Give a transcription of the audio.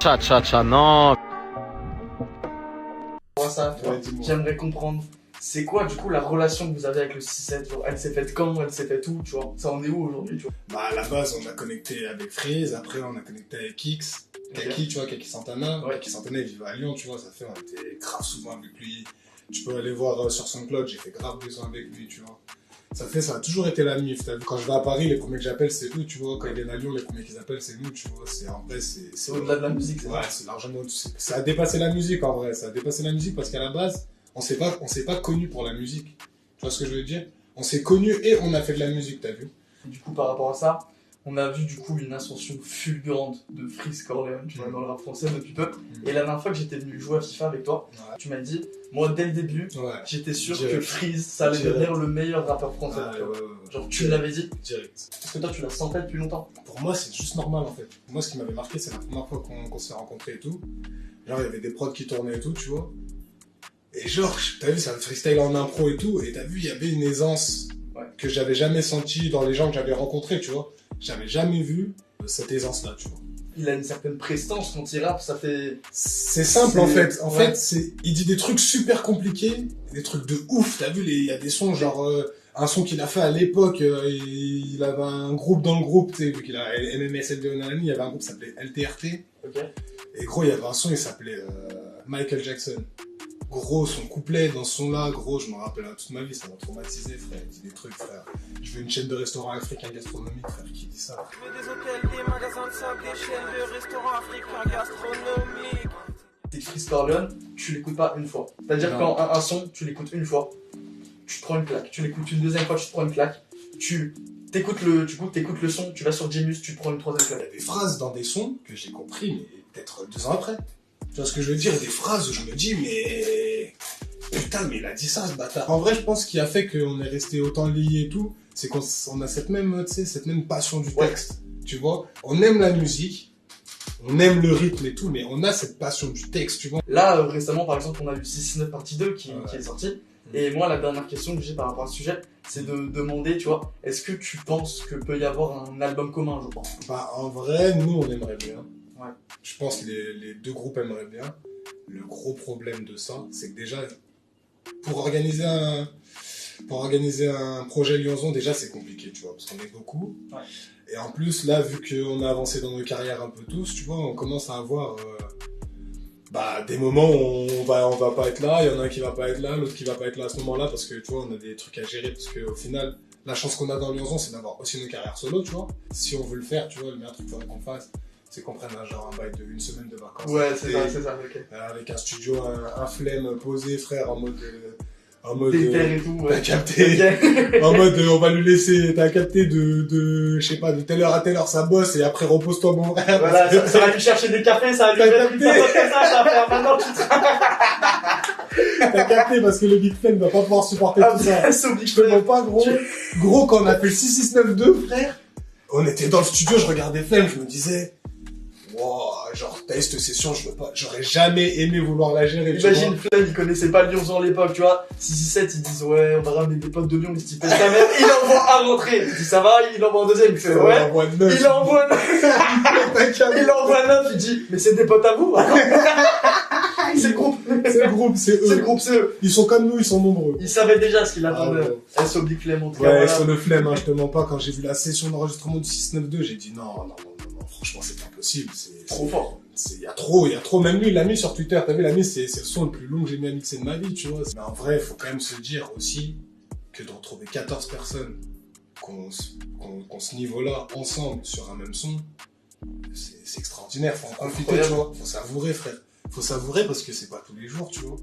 Cha, non. Moi, ça, tu vois, Ouais, dis-moi. j'aimerais comprendre. C'est quoi, du coup, la relation que vous avez avec le 6-7? Genre, elle s'est faite quand? Elle s'est faite où, tu vois? Ça en est où aujourd'hui, tu vois? Bah, à la base, on a connecté avec Freeze, après, on a connecté avec X, Kaki, tu vois, Kaki Santana. Ouais. Kaki Santana, il vivait à Lyon, tu vois, ça fait, on était grave souvent avec lui. Tu peux aller voir sur SoundCloud, j'ai fait grave des sons avec lui, tu vois. Ça a toujours été la mif, t'as vu. Quand je vais à Paris, les premiers que j'appelle, c'est eux, tu vois. Quand ils viennent à Lyon, les premiers qu'ils appellent, c'est nous, tu vois. En vrai, C'est au-delà de la musique, c'est Ouais, c'est largement au-dessus. Ça a dépassé la musique, en vrai. Ça a dépassé la musique parce qu'à la base, on s'est pas connus pour la musique. Tu vois ce que je veux dire? On s'est connus et on a fait de la musique, t'as vu? Du coup, par rapport à ça, on a vu du coup une ascension fulgurante de Freeze Corleone, tu vois, dans le rap français depuis peu. Et la dernière fois que j'étais venu jouer à FIFA avec toi, Ouais. tu m'as dit, moi dès le début, Ouais. j'étais sûr Direct. que Freeze, ça allait Direct. devenir le meilleur rappeur français. Ah, tu vois. ouais. Genre, tu me l'avais dit, Direct. parce que toi, tu l'as sentais depuis longtemps. Pour moi, c'est juste normal, en fait. Moi, ce qui m'avait marqué, c'est la première fois qu'on s'est rencontrés et tout. Genre, il y avait des prods qui tournaient et tout, tu vois. Et genre, t'as vu, c'est un freestyle en impro et tout, et t'as vu, il y avait une aisance que j'avais jamais sentie dans les gens que j'avais rencontrés, tu vois. J'avais jamais vu cette aisance-là, tu vois. Il a une certaine prestance quand il rappe, ça fait... C'est simple, C'est- en fait. En ouais. fait, il dit des trucs super compliqués, des trucs de ouf. T'as vu, il y a des sons, genre, un son qu'il a fait à l'époque, il avait un groupe dans le groupe, tu sais, vu qu'il a MMSLB Onani, il y avait un groupe qui s'appelait LTRT. Ok. Et gros, il y avait un son, il s'appelait Michael Jackson. Gros, son couplet dans ce son-là, gros, je me rappelle toute ma vie, ça m'a traumatisé, frère. Il dit des trucs, frère. Je veux une chaîne de restaurants africains gastronomiques, frère, qui dit ça. Je veux des hôtels, des magasins de sable, des chaînes de restaurants africains gastronomiques. T'es Freeze Corleone, tu l'écoutes pas une fois. C'est-à-dire Non. quand un son, tu l'écoutes une fois, tu te prends une claque. Tu l'écoutes une deuxième fois, tu te prends une claque. T'écoutes le son, tu vas sur Genius, tu te prends une troisième Il y a claque. des phrases dans des sons que j'ai compris, mais peut-être 2 ans après. Tu vois ce que je veux dire? Des phrases où je me dis, mais... Putain, mais il a dit ça, ce bâtard. En vrai, je pense qu'il a fait qu'on est resté autant liés et tout, c'est qu'on a cette même, tu sais, cette même passion du texte. Tu vois? On aime la musique, on aime le rythme et tout, mais on a cette passion du texte, tu vois? Là, récemment, par exemple, on a eu 669 partie 2 qui est sorti. Mm. Et moi, la dernière question que j'ai par rapport à ce sujet, c'est de demander, tu vois, est-ce que tu penses que peut y avoir un album commun, je pense? Bah, en vrai, nous, on aimerait bien. Ouais. Je pense que les deux groupes aimeraient bien. Le gros problème de ça, c'est que déjà, pour organiser un projet Lyonzon, déjà, c'est compliqué, tu vois, parce qu'on est beaucoup. Ouais. Et en plus, là, vu qu'on a avancé dans nos carrières un peu tous, tu vois, on commence à avoir des moments où on va pas être là, il y en a un qui va pas être là, l'autre qui va pas être là à ce moment-là, parce que, tu vois, on a des trucs à gérer, parce qu'au final, la chance qu'on a dans Lyonzon, c'est d'avoir aussi nos carrières solo, tu vois. Si on veut le faire, tu vois, le meilleur truc qu'il faudrait qu'on fasse, c'est qu'on prenne un bail de 1 semaine de vacances. Ouais, c'est Et- ça, ok. avec un studio, un flemme posé, frère, en mode Des terres et tout, t'as ouais. capté, Ok. en mode on va lui laisser, t'as capté je sais pas, de telle heure à telle heure ça bosse et après repose-toi mon frère. Voilà, ça va lui chercher des cafés, ça va lui T'as mettre une capté. façon comme ça va faire maintenant tu te T'as capté parce que le Big Flame va pas pouvoir supporter tout ça. Ah, c'est obligé. Je te mens pas, gros. Gros, quand on a fait le 6692, frère, on était dans le studio, je regardais Flame, je me disais, wow, genre, t'as eu cette session, j'aurais jamais aimé vouloir la gérer, tu Imagine vois. Flemme, il connaissait pas Lyonzon à l'époque, tu vois. 667, ils disent ouais, on va ramener des potes de Lyon, ils se disent ta mère, il envoie un rentrée. Il dit ça va, il envoie un deuxième, il fait On ouais. envoie 9. Il envoie T'as capté. il envoie 9, il dit mais c'est des potes à vous. C'est le groupe. C'est le groupe, c'est C'est le eux. groupe, c'est eux. Ils sont comme nous, ils sont nombreux. Il savait déjà ce qu'il attendait. Ah, SO Big Flemme en tout cas. Ouais, Voilà. sur le flemme, hein, je te mens pas, quand j'ai vu la session d'enregistrement du 692, j'ai dit non, franchement, c'est pas possible. Trop fort. Il y a trop. Même lui, il l'a mis sur Twitter. T'as vu, l'ami, c'est le son le plus long que j'ai mis à mixer de ma vie, tu vois. Mais en vrai, faut quand même se dire aussi que de retrouver 14 personnes qu'on ce niveau-là, ensemble, sur un même son, c'est extraordinaire. Faut en profiter, Incroyable. tu vois. Faut savourer, frère. Faut savourer parce que c'est pas tous les jours, tu vois.